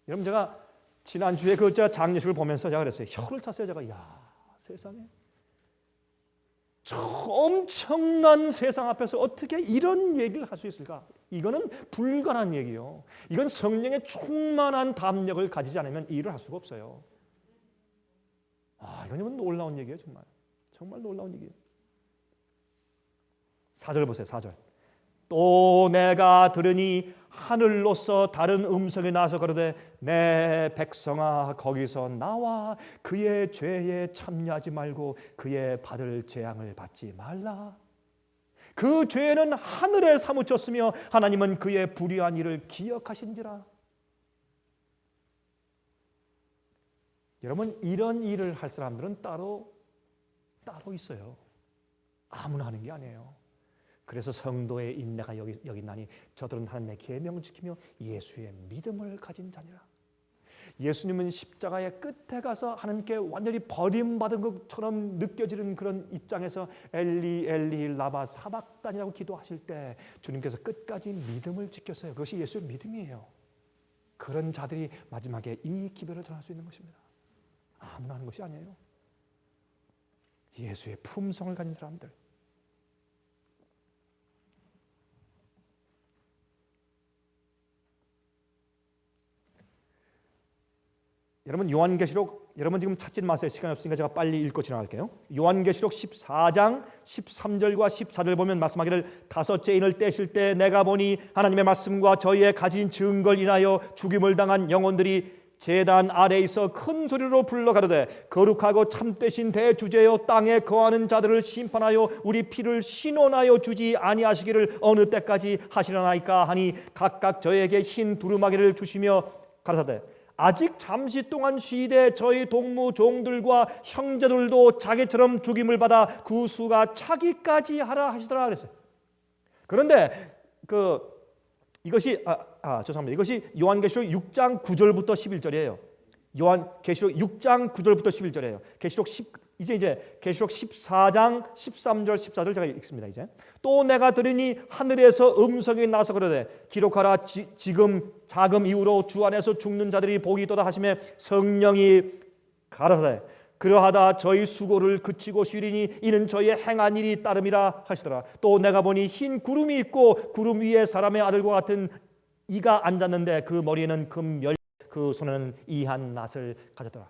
여러분 제가 지난주에 그 장례식을 보면서 제가 그랬어요. 혀를 탔어요. 제가 세상에 엄청난 세상 앞에서 어떻게 이런 얘기를 할 수 있을까? 이거는 불가능한 얘기요. 이건 성령의 충만한 담력을 가지지 않으면 이 일을 할 수가 없어요. 이건 놀라운 얘기예요. 정말 놀라운 얘기예요. 4절 보세요. 4절. 또 내가 들으니 하늘로서 다른 음성이 나서 가로되 내 백성아 거기서 나와 그의 죄에 참여하지 말고 그의 받을 재앙을 받지 말라. 그 죄는 하늘에 사무쳤으며 하나님은 그의 불의한 일을 기억하신지라. 여러분 이런 일을 할 사람들은 따로 있어요. 아무나 하는 게 아니에요. 그래서 성도의 인내가 여기 있나니 저들은 하나님의 계명을 지키며 예수의 믿음을 가진 자니라. 예수님은 십자가의 끝에 가서 하나님께 완전히 버림받은 것처럼 느껴지는 그런 입장에서 엘리 엘리 라마 사박단이라고 기도하실 때 주님께서 끝까지 믿음을 지켰어요. 그것이 예수의 믿음이에요. 그런 자들이 마지막에 이 기별을 전할 수 있는 것입니다. 아무나 하는 것이 아니에요. 예수의 품성을 가진 사람들. 여러분 요한계시록, 여러분 지금 찾지 마세요. 시간이 없으니까 제가 빨리 읽고 지나갈게요. 요한계시록 14장 13절과 14절 보면 말씀하기를 다섯째 인을 떼실 때 내가 보니 하나님의 말씀과 저희의 가진 증거를 인하여 죽임을 당한 영혼들이 제단 아래에 있어 큰 소리로 불러 가로되 거룩하고 참되신 대주제여 땅에 거하는 자들을 심판하여 우리 피를 신원하여 주지 아니하시기를 어느 때까지 하시려나이까 하니 각각 저에게 흰 두루마기를 주시며 가라사대 아직 잠시 동안 쉬되 저희 동무 종들과 형제들도 자기처럼 죽임을 받아 그 수가 차기까지 하라 하시더라 그랬어요. 그런데 이것이 죄송합니다. 이것이 요한계시록 6장 9절부터 11절이에요. 요한계시록 6장 9절부터 11절이에요. 이제 계시록 14장 13절 14절 제가 읽습니다. 이제 또 내가 들으니 하늘에서 음성이 나서 그러되 기록하라 지금 자금 이후로 주 안에서 죽는 자들이 복이 있도다 하시매 성령이 가라사대 그러하다 저희 수고를 그치고 쉬리니 이는 저희의 행한 일이 따름이라 하시더라. 또 내가 보니 흰 구름이 있고 구름 위에 사람의 아들과 같은 이가 앉았는데 그 머리에는 금열 그 손에는 이한 낫을 가졌더라.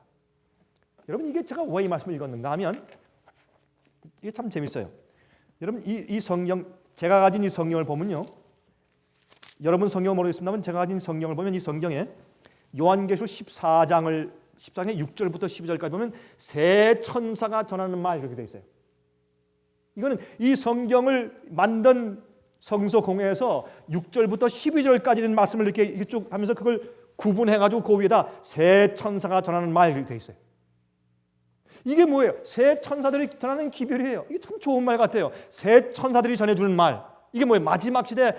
여러분 이게 제가 왜 이 말씀을 읽었는가 하면 이게 참 재밌어요. 여러분 이 성경 제가 가진 이 성경을 보면요. 여러분 성경을 모르겠습니다만 제가 가진 성경을 보면 이 성경에 요한계시록 14장의 6절부터 12절까지 보면 새 천사가 전하는 말 이렇게 되어 있어요. 이거는 이 성경을 만든 성서공회에서 6절부터 12절까지는 말씀을 이렇게 쭉 하면서 그걸 구분해가지고 그 위에다 새 천사가 전하는 말 이렇게 되어 있어요. 이게 뭐예요? 새 천사들이 전하는 기별이에요. 이게 참 좋은 말 같아요. 새 천사들이 전해주는 말. 이게 뭐예요? 마지막 시대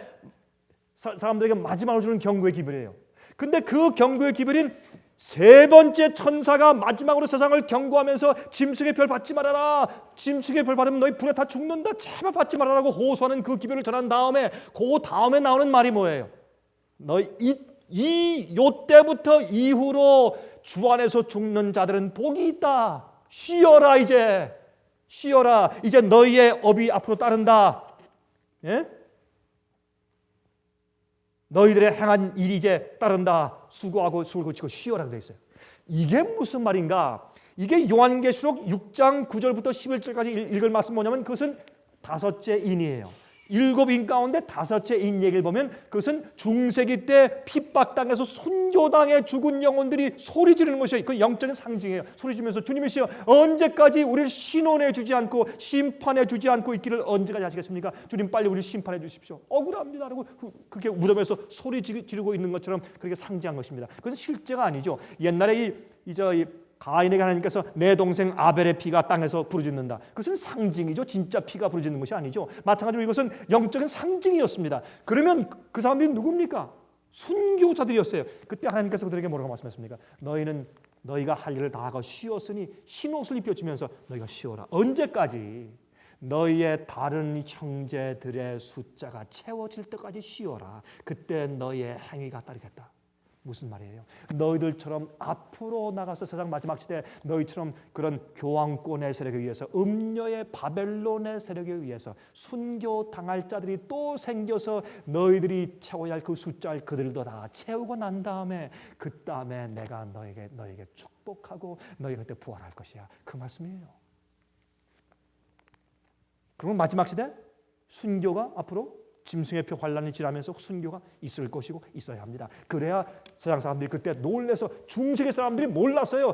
사람들에게 마지막으로 주는 경고의 기별이에요. 근데 그 경고의 기별인 세 번째 천사가 마지막으로 세상을 경고하면서 짐승의 별 받지 말아라. 짐승의 별 받으면 너희 불에 다 죽는다. 제발 받지 말아라고 호소하는 그 기별을 전한 다음에 그 다음에 나오는 말이 뭐예요? 너희 요때부터 이후로 주 안에서 죽는 자들은 복이 있다. 쉬어라 이제. 쉬어라. 이제 너희의 업이 앞으로 따른다. 예? 너희들의 행한 일이 이제 따른다. 수고하고 술을 고치고 쉬어라고 되어 있어요. 이게 무슨 말인가? 이게 요한계시록 6장 9절부터 11절까지 읽을 말씀 뭐냐면 그것은 다섯째 인이에요. 7인 가운데 다섯째 인 얘기를 보면 그것은 중세기 때 핍박당해서 순교당해 죽은 영혼들이 소리 지르는 것이 그 영적인 상징이에요. 소리 지르면서 주님이시여 언제까지 우리를 신원해 주지 않고 심판해 주지 않고 있기를 언제까지 하시겠습니까? 주님 빨리 우리를 심판해 주십시오. 억울합니다. 라고 그렇게 무덤에서 소리 지르고 있는 것처럼 그렇게 상징한 것입니다. 그것은 실제가 아니죠. 옛날에 이 가인에게 하나님께서 내 동생 아벨의 피가 땅에서 부르짖는다. 그것은 상징이죠. 진짜 피가 부르짖는 것이 아니죠. 마찬가지로 이것은 영적인 상징이었습니다. 그러면 그 사람들이 누굽니까? 순교자들이었어요. 그때 하나님께서 그들에게 뭐라고 말씀하셨습니까? 너희가 할 일을 다 하고 쉬었으니 흰옷을 입혀주면서 너희가 쉬어라. 언제까지? 너희의 다른 형제들의 숫자가 채워질 때까지 쉬어라. 그때 너희의 행위가 따르겠다. 무슨 말이에요? 너희들처럼 앞으로 나가서 세상 마지막 시대 너희처럼 그런 교황권의 세력에 의해서 음녀의 바벨론의 세력에 의해서 순교당할 자들이 또 생겨서 너희들이 채워야 할 그 숫자를 그들도 다 채우고 난 다음에 그 다음에 내가 너에게 축복하고 너희가 그때 부활할 것이야. 그 말씀이에요. 그러면 마지막 시대 순교가 앞으로 짐승의 표 환란이 지나면서 순교가 있을 것이고 있어야 합니다. 그래야 세상 사람들이 그때 놀래서 중세기 사람들이 몰랐어요.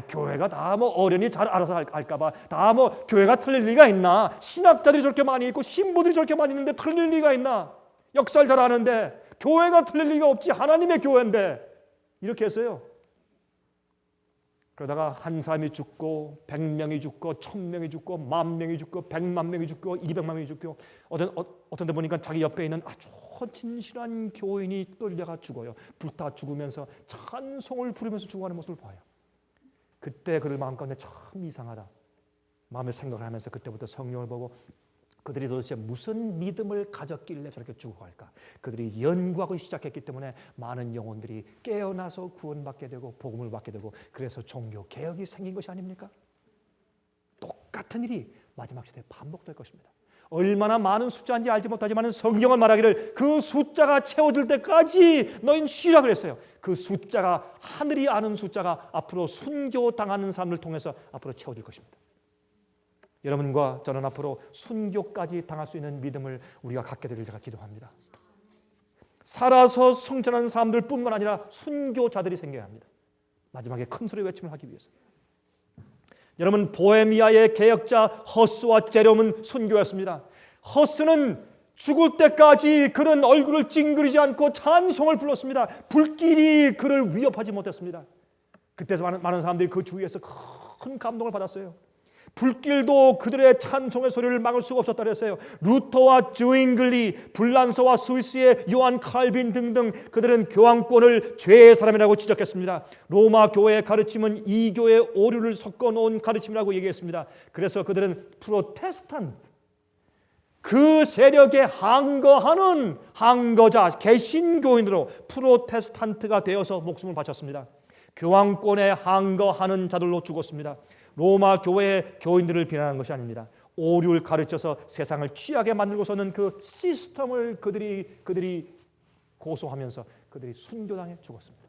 교회가 다 뭐 어련히 잘 알아서 할까봐 다 뭐 교회가 틀릴 리가 있나? 신학자들이 저렇게 많이 있고 신부들이 저렇게 많이 있는데 틀릴 리가 있나? 역사를 잘 아는데 교회가 틀릴 리가 없지. 하나님의 교회인데 이렇게 했어요. 그러다가 한 사람이 죽고 100명이 죽고 1000명이 죽고 10,000명이 죽고 100,000명이 죽고 200,000명이 죽고 어떤 데 보니까 자기 옆에 있는 아주 진실한 교인이 떨려가 죽어요. 불타 죽으면서 찬송을 부르면서 죽어가는 모습을 봐요. 그때 그들 마음 가운데 참 이상하다. 마음에 생각을 하면서 그때부터 성령을 보고 그들이 도대체 무슨 믿음을 가졌길래 저렇게 죽어갈까? 그들이 연구하고 시작했기 때문에 많은 영혼들이 깨어나서 구원받게 되고 복음을 받게 되고 그래서 종교 개혁이 생긴 것이 아닙니까? 똑같은 일이 마지막 시대에 반복될 것입니다. 얼마나 많은 숫자인지 알지 못하지만 성경은 말하기를 그 숫자가 채워질 때까지 너희는 쉬라 그랬어요. 그 숫자가 하늘이 아는 숫자가 앞으로 순교당하는 사람을 통해서 앞으로 채워질 것입니다. 여러분과 저는 앞으로 순교까지 당할 수 있는 믿음을 우리가 갖게 되길 제가 기도합니다. 살아서 성전하는 사람들뿐만 아니라 순교자들이 생겨야 합니다. 마지막에 큰 소리 외침을 하기 위해서. 여러분, 보헤미아의 개혁자 허스와 제롬은 순교였습니다. 허스는 죽을 때까지 그는 얼굴을 찡그리지 않고 찬송을 불렀습니다. 불길이 그를 위협하지 못했습니다. 그때 많은 사람들이 그 주위에서 큰 감동을 받았어요. 불길도 그들의 찬송의 소리를 막을 수가 없었다 그랬어요. 루터와 주잉글리, 불란서와 스위스의 요한 칼빈 등등 그들은 교황권을 죄의 사람이라고 지적했습니다. 로마 교회의 가르침은 이교의 오류를 섞어놓은 가르침이라고 얘기했습니다. 그래서 그들은 프로테스탄트, 그 세력에 항거하는 항거자, 개신교인으로 프로테스탄트가 되어서 목숨을 바쳤습니다. 교황권에 항거하는 자들로 죽었습니다. 로마 교회의 교인들을 비난하는 것이 아닙니다. 오류를 가르쳐서 세상을 취하게 만들고서는 그 시스템을 그들이 고소하면서 그들이 순교당해 죽었습니다.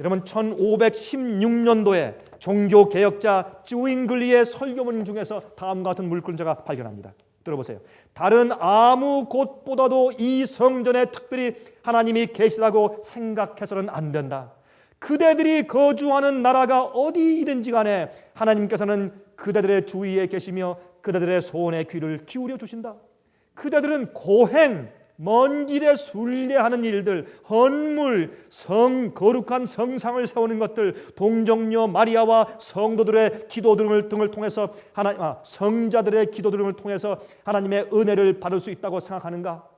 여러분, 1516년도에 종교개혁자 쭈잉글리의 설교문 중에서 다음과 같은 물권자가 발견합니다. 들어보세요. 다른 아무 곳보다도 이 성전에 특별히 하나님이 계시다고 생각해서는 안 된다. 그대들이 거주하는 나라가 어디이든지 간에 하나님께서는 그대들의 주위에 계시며 그대들의 소원에 귀를 기울여 주신다. 그대들은 고행, 먼 길에 순례하는 일들, 헌물, 거룩한 성상을 세우는 것들, 동정녀 마리아와 성도들의 기도 등을 통해서 성자들의 기도 등을 통해서 하나님의 은혜를 받을 수 있다고 생각하는가?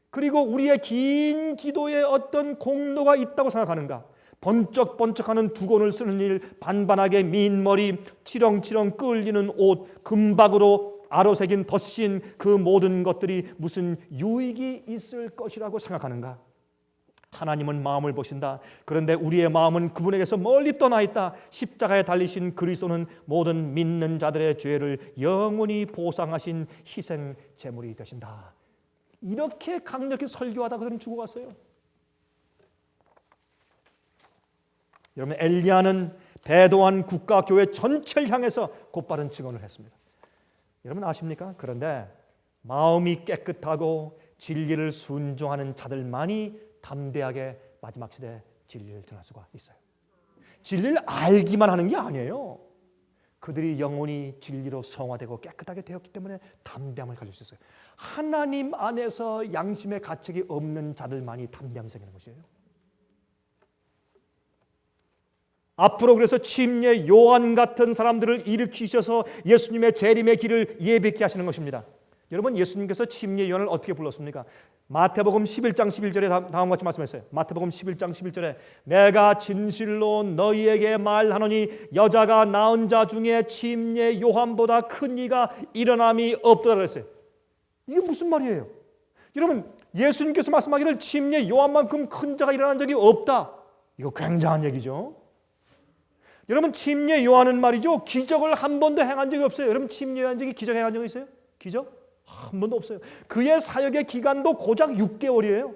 그리고 우리의 긴 기도에 어떤 공로가 있다고 생각하는가? 번쩍번쩍하는 두건을 쓰는 일, 반반하게 민 머리, 치렁치렁 끌리는 옷, 금박으로 아로새긴 덧신 그 모든 것들이 무슨 유익이 있을 것이라고 생각하는가? 하나님은 마음을 보신다. 그런데 우리의 마음은 그분에게서 멀리 떠나 있다. 십자가에 달리신 그리스도는 모든 믿는 자들의 죄를 영원히 보상하신 희생 제물이 되신다. 이렇게 강력히 설교하다가 그는 죽어갔어요. 여러분, 엘리야는 배도한 국가교회 전체를 향해서 곧바른 증언을 했습니다. 여러분 아십니까? 그런데 마음이 깨끗하고 진리를 순종하는 자들만이 담대하게 마지막 시대에 진리를 전할 수가 있어요. 진리를 알기만 하는 게 아니에요. 그들이 영혼이 진리로 성화되고 깨끗하게 되었기 때문에 담대함을 가질 수 있어요. 하나님 안에서 양심의 가책이 없는 자들만이 담대함이 생기는 것이에요. 앞으로 그래서 침례 요한 같은 사람들을 일으키셔서 예수님의 재림의 길을 예비케 하시는 것입니다. 여러분, 예수님께서 침례 요한을 어떻게 불렀습니까? 마태복음 11장 11절에 다음과 같이 말씀했어요. 마태복음 11장 11절에 내가 진실로 너희에게 말하노니 여자가 낳은 자 중에 침례 요한보다 큰 이가 일어남이 없더라 그랬어요. 이게 무슨 말이에요? 여러분, 예수님께서 말씀하기를 침례 요한만큼 큰 자가 일어난 적이 없다. 이거 굉장한 얘기죠. 여러분, 침례 요한은 말이죠, 기적을 한 번도 행한 적이 없어요. 여러분, 침례 요한 적이 기적 행한 적이 있어요? 기적? 한 번도 없어요. 그의 사역의 기간도 고작 6개월이에요.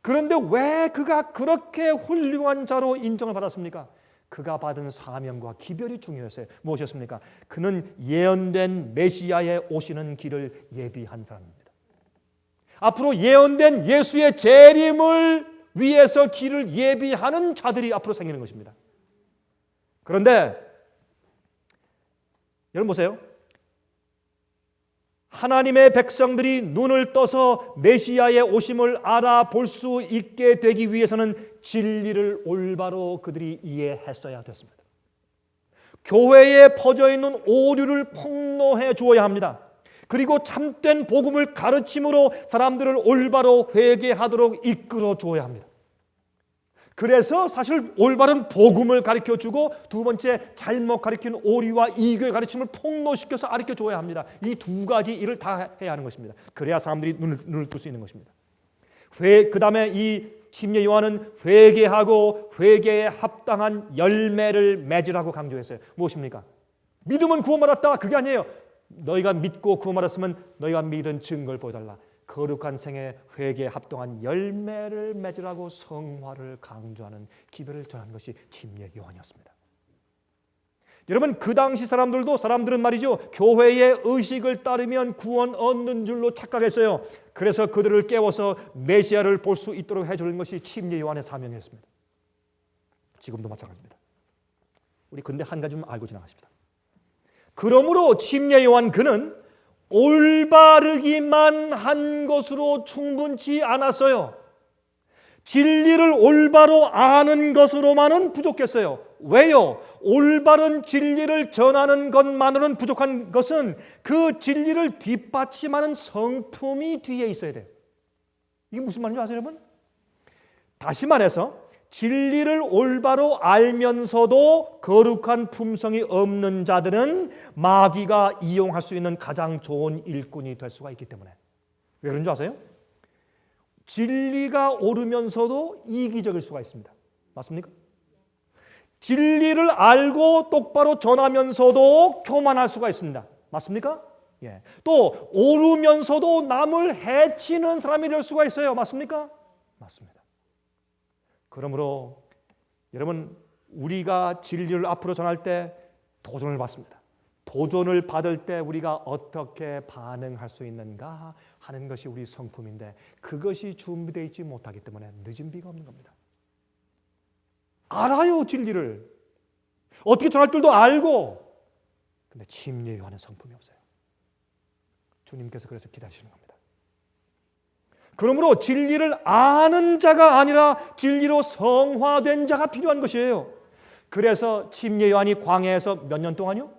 그런데 왜 그가 그렇게 훌륭한 자로 인정을 받았습니까? 그가 받은 사명과 기별이 중요했어요. 무엇이었습니까? 그는 예언된 메시아의 오시는 길을 예비한 사람입니다. 앞으로 예언된 예수의 재림을 위해서 길을 예비하는 자들이 앞으로 생기는 것입니다. 그런데 여러분 보세요. 하나님의 백성들이 눈을 떠서 메시아의 오심을 알아볼 수 있게 되기 위해서는 진리를 올바로 그들이 이해했어야 됐습니다. 교회에 퍼져 있는 오류를 폭로해 주어야 합니다. 그리고 참된 복음을 가르침으로 사람들을 올바로 회개하도록 이끌어 주어야 합니다. 그래서 사실 올바른 복음을 가르쳐주고 두 번째 잘못 가르치는 오류와 이교의 가르침을 폭로시켜서 가르쳐줘야 합니다. 이 두 가지 일을 다 해야 하는 것입니다. 그래야 사람들이 눈을 뜰 수 있는 것입니다. 그 다음에 이 침례 요한은 회개하고 회개에 합당한 열매를 맺으라고 강조했어요. 무엇입니까? 믿으면 구원받았다. 그게 아니에요. 너희가 믿고 구원받았으면 너희가 믿은 증거를 보여달라. 거룩한 생애 회개에 합당한 열매를 맺으라고 성화를 강조하는 기별을 전한 것이 침례 요한이었습니다. 여러분, 그 당시 사람들은 말이죠, 교회의 의식을 따르면 구원 얻는 줄로 착각했어요. 그래서 그들을 깨워서 메시아를 볼 수 있도록 해주는 것이 침례 요한의 사명이었습니다. 지금도 마찬가지입니다. 우리 근데 한 가지 좀 알고 지나가십니다. 그러므로 침례 요한 그는 올바르기만 한 것으로 충분치 않았어요. 진리를 올바로 아는 것으로만은 부족했어요. 왜요? 올바른 진리를 전하는 것만으로는 부족한 것은 그 진리를 뒷받침하는 성품이 뒤에 있어야 돼요. 이게 무슨 말인지 아세요, 여러분? 다시 말해서 진리를 올바로 알면서도 거룩한 품성이 없는 자들은 마귀가 이용할 수 있는 가장 좋은 일꾼이 될 수가 있기 때문에. 왜 그런 줄 아세요? 진리가 옳으면서도 이기적일 수가 있습니다. 맞습니까? 진리를 알고 똑바로 전하면서도 교만할 수가 있습니다. 맞습니까? 예. 또 옳으면서도 남을 해치는 사람이 될 수가 있어요. 맞습니까? 맞습니다. 그러므로 여러분, 우리가 진리를 앞으로 전할 때 도전을 받습니다. 도전을 받을 때 우리가 어떻게 반응할 수 있는가 하는 것이 우리 성품인데, 그것이 준비되어 있지 못하기 때문에 늦은 비가 없는 겁니다. 알아요, 진리를. 어떻게 전할 줄도 알고, 근데 침례요 하는 성품이 없어요. 주님께서 그래서 기다리시는 겁니다. 그러므로 진리를 아는 자가 아니라 진리로 성화된 자가 필요한 것이에요. 그래서 침례 요한이 광야에서 몇 년 동안요?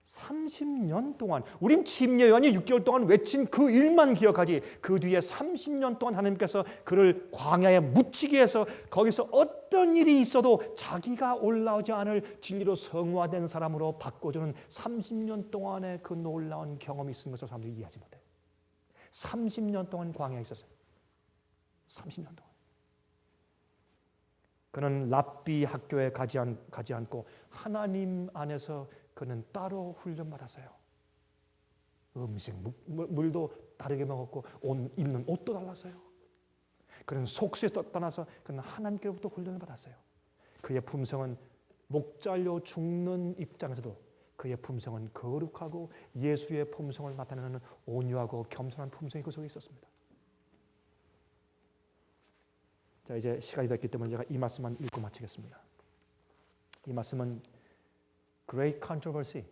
30년 동안. 우린 침례 요한이 6개월 동안 외친 그 일만 기억하지, 그 뒤에 30년 동안 하나님께서 그를 광야에 묻히게 해서 거기서 어떤 일이 있어도 자기가 올라오지 않을 진리로 성화된 사람으로 바꿔주는 30년 동안의 그 놀라운 경험이 있는 것을 사람들이 이해하지 못해요. 30년 동안 광야에 있었어요. 30년 동안. 그는 랍비 학교에 가지 않고 하나님 안에서 그는 따로 훈련받았어요. 음식, 물도 다르게 먹었고 입는 옷도 달랐어요. 그는 속세에서 떠나서 그는 하나님께로부터 훈련을 받았어요. 그의 품성은 목잘려 죽는 입장에서도 그의 품성은 거룩하고 예수의 품성을 나타내는 온유하고 겸손한 품성이 그 속에 있었습니다. 자, 이제 시간이 됐기 때문에 제가 이 말씀만 읽고 마치겠습니다. 이 말씀은 Great Controversy,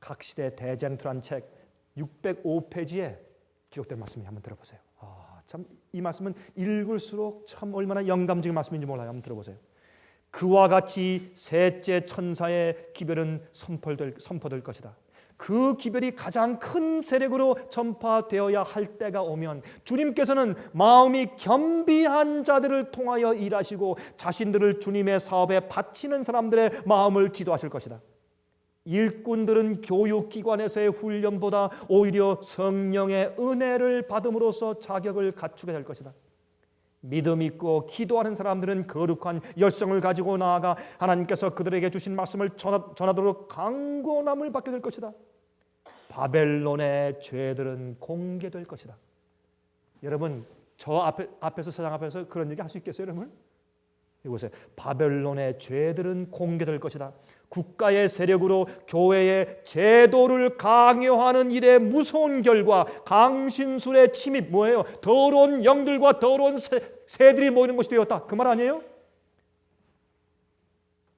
각시대 대쟁투란 책 605페이지에 기록된 말씀이, 한번 들어보세요. 참 이 말씀은 읽을수록 참 얼마나 영감적인 말씀인지 몰라요. 한번 들어보세요. 그와 같이 셋째 천사의 기별은 선포될 것이다. 그 기별이 가장 큰 세력으로 전파되어야 할 때가 오면 주님께서는 마음이 겸비한 자들을 통하여 일하시고 자신들을 주님의 사업에 바치는 사람들의 마음을 지도하실 것이다. 일꾼들은 교육기관에서의 훈련보다 오히려 성령의 은혜를 받음으로써 자격을 갖추게 될 것이다. 믿음 있고 기도하는 사람들은 거룩한 열성을 가지고 나아가 하나님께서 그들에게 주신 말씀을 전하도록 강권함을 받게 될 것이다. 바벨론의 죄들은 공개될 것이다. 여러분, 저 앞에서 세상 앞에서 그런 얘기 할 수 있겠어요, 여러분? 이곳에 바벨론의 죄들은 공개될 것이다. 국가의 세력으로 교회의 제도를 강요하는 일의 무서운 결과, 강신술의 침입, 뭐예요? 더러운 영들과 더러운 새들이 모이는 것이 되었다. 그 말 아니에요?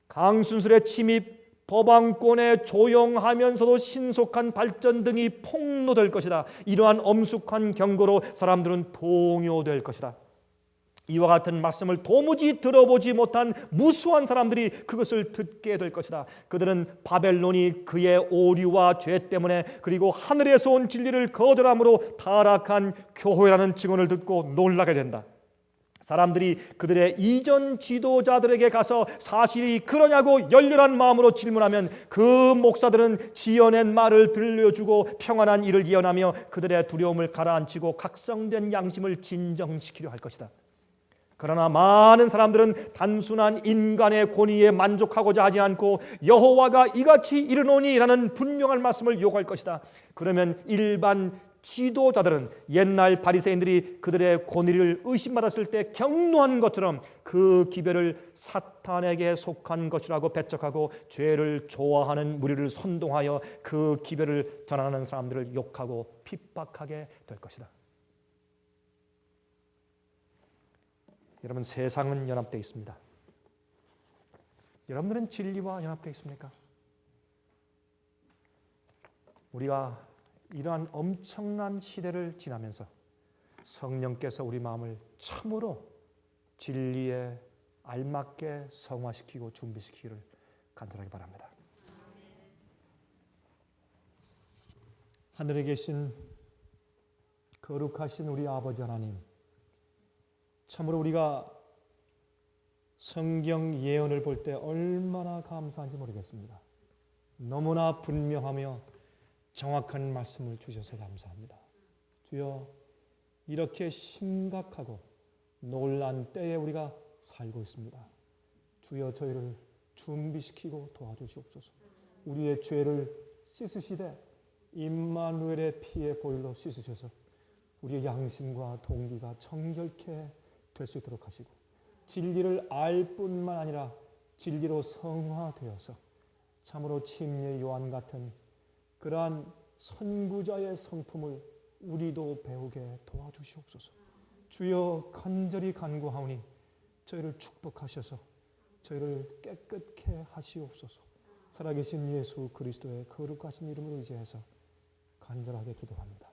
강신술의 침입, 법왕권의 조용하면서도 신속한 발전 등이 폭로될 것이다. 이러한 엄숙한 경고로 사람들은 동요될 것이다. 이와 같은 말씀을 도무지 들어보지 못한 무수한 사람들이 그것을 듣게 될 것이다. 그들은 바벨론이 그의 오류와 죄 때문에 그리고 하늘에서 온 진리를 거절함으로 타락한 교회라는 증언을 듣고 놀라게 된다. 사람들이 그들의 이전 지도자들에게 가서 사실이 그러냐고 열렬한 마음으로 질문하면 그 목사들은 지어낸 말을 들려주고 평안한 일을 예언하며 그들의 두려움을 가라앉히고 각성된 양심을 진정시키려 할 것이다. 그러나 많은 사람들은 단순한 인간의 권위에 만족하고자 하지 않고 여호와가 이같이 이르노니라는 분명한 말씀을 요구할 것이다. 그러면 일반 지도자들은 옛날 바리새인들이 그들의 권위를 의심받았을 때 경노한 것처럼 그 기별을 사탄에게 속한 것이라고 배척하고 죄를 좋아하는 무리를 선동하여 그 기별을 전하는 사람들을 욕하고 핍박하게 될 것이다. 여러분, 세상은 연합되어 있습니다. 여러분들은 진리와 연합되어 있습니까? 우리가 이러한 엄청난 시대를 지나면서 성령께서 우리 마음을 참으로 진리에 알맞게 성화시키고 준비시키기를 간절하게 바랍니다. 하늘에 계신 거룩하신 우리 아버지 하나님, 참으로 우리가 성경 예언을 볼 때 얼마나 감사한지 모르겠습니다. 너무나 분명하며 정확한 말씀을 주셔서 감사합니다. 주여, 이렇게 심각하고 놀란 때에 우리가 살고 있습니다. 주여, 저희를 준비시키고 도와주시옵소서. 우리의 죄를 씻으시되 임마누엘의 피의 보혈로 씻으셔서 우리의 양심과 동기가 정결케 될 수 있도록 하시고, 진리를 알 뿐만 아니라 진리로 성화되어서 참으로 침례 요한 같은 그러한 선구자의 성품을 우리도 배우게 도와주시옵소서. 주여, 간절히 간구하오니 저희를 축복하셔서 저희를 깨끗게 하시옵소서. 살아계신 예수 그리스도의 거룩하신 이름으로 의지해서 간절하게 기도합니다.